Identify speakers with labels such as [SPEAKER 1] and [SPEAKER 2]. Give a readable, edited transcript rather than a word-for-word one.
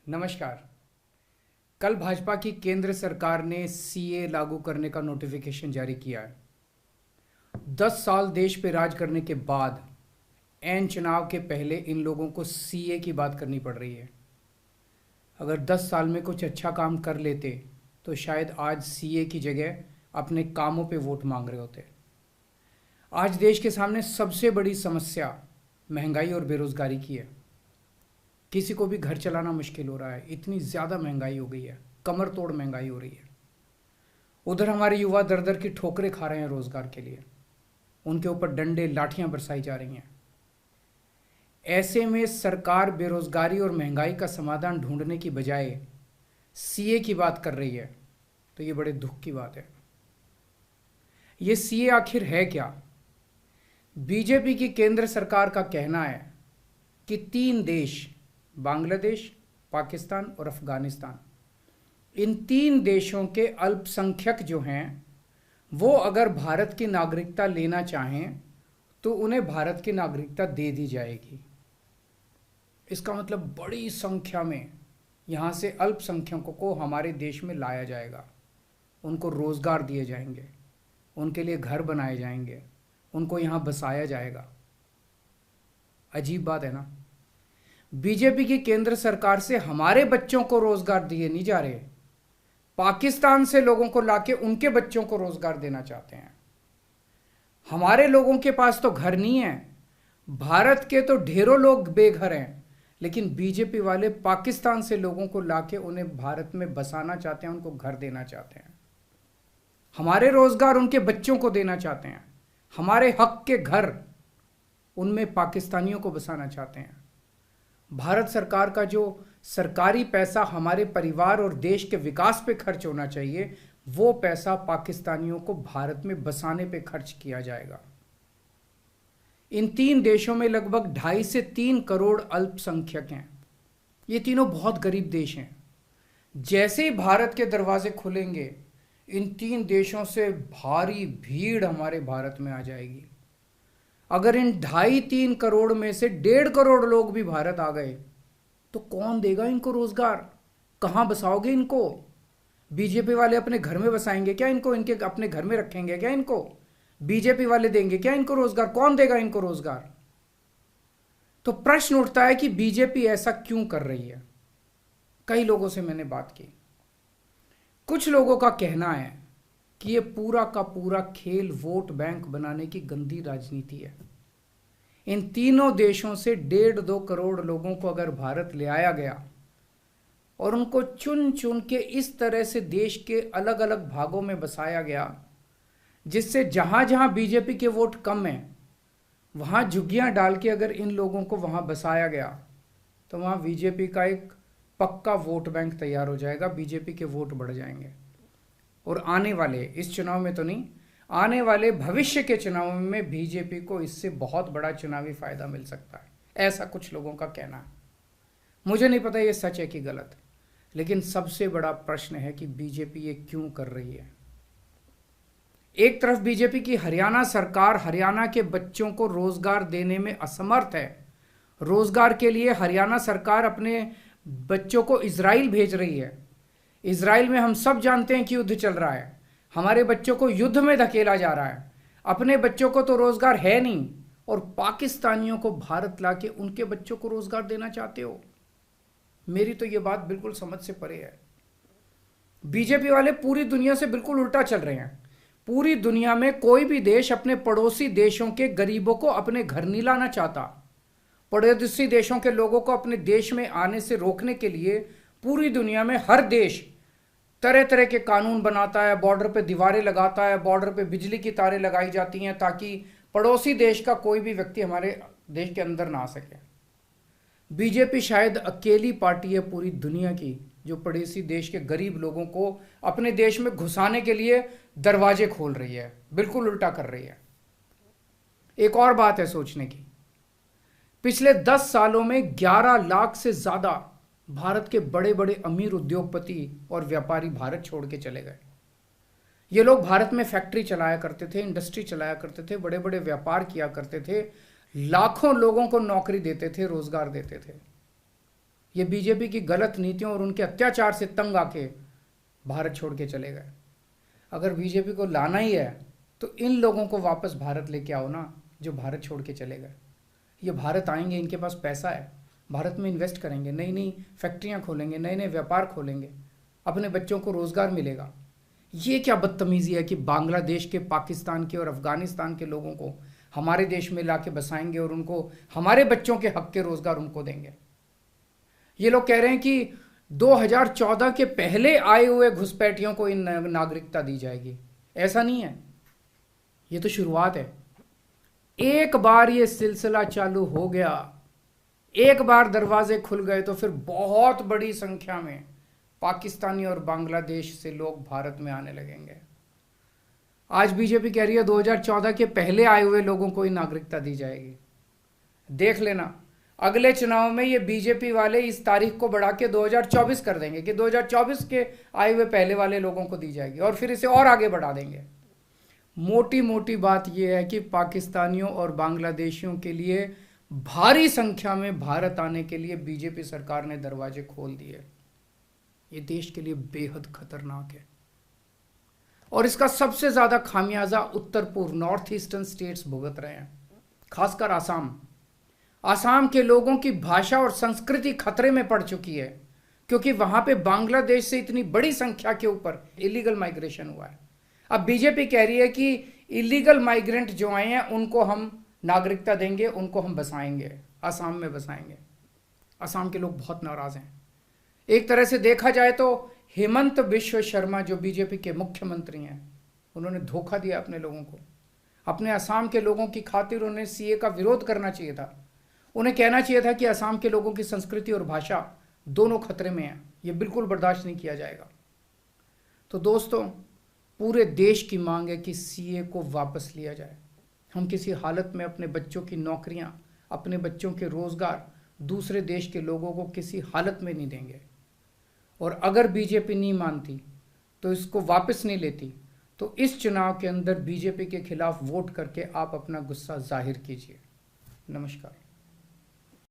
[SPEAKER 1] नमस्कार। कल भाजपा की केंद्र सरकार ने सीए लागू करने का नोटिफिकेशन जारी किया है। 10 साल देश पे राज करने के बाद ऐन चुनाव के पहले इन लोगों को सीए की बात करनी पड़ रही है। अगर 10 साल में कुछ अच्छा काम कर लेते तो शायद आज सीए की जगह अपने कामों पे वोट मांग रहे होते। आज देश के सामने सबसे बड़ी समस्या महंगाई और बेरोजगारी की है। किसी को भी घर चलाना मुश्किल हो रहा है, इतनी ज़्यादा महंगाई हो गई है, कमर तोड़ महंगाई हो रही है। उधर हमारे युवा दर दर की ठोकरें खा रहे हैं रोजगार के लिए, उनके ऊपर डंडे लाठियां बरसाई जा रही हैं। ऐसे में सरकार बेरोजगारी और महंगाई का समाधान ढूंढने की बजाय सीए की बात कर रही है, तो ये बड़े दुख की बात है। ये सीए आखिर है क्या? बीजेपी की केंद्र सरकार का कहना है कि 3 देश, बांग्लादेश, पाकिस्तान और अफगानिस्तान, इन 3 देशों के अल्पसंख्यक जो हैं वो अगर भारत की नागरिकता लेना चाहें तो उन्हें भारत की नागरिकता दे दी जाएगी। इसका मतलब बड़ी संख्या में यहाँ से अल्पसंख्यकों को हमारे देश में लाया जाएगा, उनको रोजगार दिए जाएंगे, उनके लिए घर बनाए जाएंगे, उनको यहाँ बसाया जाएगा। अजीब बात है ना। बीजेपी की केंद्र सरकार से हमारे बच्चों को रोजगार दिए नहीं जा रहे, पाकिस्तान से लोगों को लाके उनके बच्चों को रोजगार देना चाहते हैं। हमारे लोगों के पास तो घर नहीं है, भारत के तो ढेरों लोग बेघर हैं, लेकिन बीजेपी वाले पाकिस्तान से लोगों को लाके उन्हें भारत में बसाना चाहते हैं, उनको घर देना चाहते हैं। हमारे रोजगार उनके बच्चों को देना चाहते हैं, हमारे हक के घर उनमें पाकिस्तानियों को बसाना चाहते हैं। भारत सरकार का जो सरकारी पैसा हमारे परिवार और देश के विकास पे खर्च होना चाहिए, वो पैसा पाकिस्तानियों को भारत में बसाने पे खर्च किया जाएगा। इन 3 देशों में लगभग 2.5 से 3 करोड़ अल्पसंख्यक हैं। ये तीनों बहुत गरीब देश हैं। जैसे ही भारत के दरवाजे खुलेंगे, इन 3 देशों से भारी भीड़ हमारे भारत में आ जाएगी। अगर इन 2.5-3 करोड़ में से 1.5 करोड़ लोग भी भारत आ गए तो कौन देगा इनको रोजगार? कहां बसाओगे इनको? बीजेपी वाले अपने घर में बसाएंगे क्या इनको? इनके अपने घर में रखेंगे क्या इनको? बीजेपी वाले देंगे क्या इनको रोजगार? कौन देगा इनको रोजगार? तो प्रश्न उठता है कि बीजेपी ऐसा क्यों कर रही है। कई लोगों से मैंने बात की, कुछ लोगों का कहना है कि ये पूरा का पूरा खेल वोट बैंक बनाने की गंदी राजनीति है। इन तीनों देशों से 1.5-2 करोड़ लोगों को अगर भारत ले आया गया और उनको चुन चुन के इस तरह से देश के अलग अलग भागों में बसाया गया, जिससे जहां जहां बीजेपी के वोट कम हैं वहां झुग्गियां डाल के अगर इन लोगों को वहां बसाया गया तो वहां बीजेपी का एक पक्का वोट बैंक तैयार हो जाएगा, बीजेपी के वोट बढ़ जाएंगे। और आने वाले, इस चुनाव में तो नहीं, आने वाले भविष्य के चुनाव में बीजेपी को इससे बहुत बड़ा चुनावी फायदा मिल सकता है, ऐसा कुछ लोगों का कहना है। मुझे नहीं पता ये सच है कि गलत, लेकिन सबसे बड़ा प्रश्न है कि बीजेपी ये क्यों कर रही है। एक तरफ बीजेपी की हरियाणा सरकार हरियाणा के बच्चों को रोजगार देने में असमर्थ है। रोजगार के लिए हरियाणा सरकार अपने बच्चों को इजराइल भेज रही है। इजराइल में हम सब जानते हैं कि युद्ध चल रहा है, हमारे बच्चों को युद्ध में धकेला जा रहा है। अपने बच्चों को तो रोजगार है नहीं और पाकिस्तानियों को भारत लाके उनके बच्चों को रोजगार देना चाहते हो। मेरी तो ये बात बिल्कुल समझ से परे है। बीजेपी वाले पूरी दुनिया से बिल्कुल उल्टा चल रहे हैं। पूरी दुनिया में कोई भी देश अपने पड़ोसी देशों के गरीबों को अपने घर नहीं लाना चाहता। पड़ोसी देशों के लोगों को अपने देश में आने से रोकने के लिए पूरी दुनिया में हर देश तरह तरह के कानून बनाता है, बॉर्डर पे दीवारें लगाता है, बॉर्डर पे बिजली की तारें लगाई जाती हैं ताकि पड़ोसी देश का कोई भी व्यक्ति हमारे देश के अंदर ना आ सके। बीजेपी शायद अकेली पार्टी है पूरी दुनिया की जो पड़ोसी देश के गरीब लोगों को अपने देश में घुसाने के लिए दरवाजे खोल रही है, बिल्कुल उल्टा कर रही है। एक और बात है सोचने की, पिछले 10 सालों में 11 लाख से ज्यादा भारत के बड़े बड़े अमीर उद्योगपति और व्यापारी भारत छोड़ के चले गए। ये लोग भारत में फैक्ट्री चलाया करते थे, इंडस्ट्री चलाया करते थे, बड़े बड़े व्यापार किया करते थे, लाखों लोगों को नौकरी देते थे, रोजगार देते थे। ये बीजेपी की गलत नीतियों और उनके अत्याचार से तंग आके भारत छोड़ के चले गए। अगर बीजेपी को लाना ही है तो इन लोगों को वापस भारत लेके आओ ना, जो भारत छोड़ के चले गए। ये भारत आएंगे, इनके पास पैसा है, भारत में इन्वेस्ट करेंगे, नई नई फैक्ट्रियाँ खोलेंगे, नए नए व्यापार खोलेंगे, अपने बच्चों को रोज़गार मिलेगा। ये क्या बदतमीज़ी है कि बांग्लादेश के, पाकिस्तान के और अफ़गानिस्तान के लोगों को हमारे देश में ला के बसाएंगे और उनको हमारे बच्चों के हक के रोज़गार उनको देंगे। ये लोग कह रहे हैं कि 2014 के पहले आए हुए घुसपैठियों को इन नागरिकता दी जाएगी। ऐसा नहीं है, ये तो शुरुआत है। एक बार ये सिलसिला चालू हो गया, एक बार दरवाजे खुल गए तो फिर बहुत बड़ी संख्या में पाकिस्तानी और बांग्लादेश से लोग भारत में आने लगेंगे। आज बीजेपी कह रही है 2014 के पहले आए हुए लोगों को ही नागरिकता दी जाएगी। देख लेना, अगले चुनाव में ये बीजेपी वाले इस तारीख को बढ़ा के 2024 कर देंगे कि 2024 के आए हुए पहले वाले लोगों को दी जाएगी, और फिर इसे और आगे बढ़ा देंगे। मोटी मोटी बात यह है कि पाकिस्तानियों और बांग्लादेशियों के लिए भारी संख्या में भारत आने के लिए बीजेपी सरकार ने दरवाजे खोल दिए। ये देश के लिए बेहद खतरनाक है, और इसका सबसे ज्यादा खामियाजा उत्तर पूर्व, नॉर्थ ईस्टर्न स्टेट्स भुगत रहे हैं, खासकर आसाम। आसाम के लोगों की भाषा और संस्कृति खतरे में पड़ चुकी है, क्योंकि वहां पे बांग्लादेश से इतनी बड़ी संख्या के ऊपर इलीगल माइग्रेशन हुआ है। अब बीजेपी कह रही है कि इलीगल माइग्रेंट जो आए हैं उनको हम नागरिकता देंगे, उनको हम बसाएंगे, आसाम में बसाएंगे। आसाम के लोग बहुत नाराज हैं। एक तरह से देखा जाए तो हेमंत बिश्व शर्मा जो बीजेपी के मुख्यमंत्री हैं, उन्होंने धोखा दिया अपने लोगों को। अपने असम के लोगों की खातिर उन्हें सीए का विरोध करना चाहिए था। उन्हें कहना चाहिए था कि असम के लोगों की संस्कृति और भाषा दोनों खतरे में है, ये बिल्कुल बर्दाश्त नहीं किया जाएगा। तो दोस्तों, पूरे देश की मांग है कि सीए को वापस लिया जाए। हम किसी हालत में अपने बच्चों की नौकरियां, अपने बच्चों के रोजगार दूसरे देश के लोगों को किसी हालत में नहीं देंगे। और अगर बीजेपी नहीं मानती तो इसको वापस नहीं लेती, तो इस चुनाव के अंदर बीजेपी के खिलाफ वोट करके आप अपना गुस्सा जाहिर कीजिए। नमस्कार।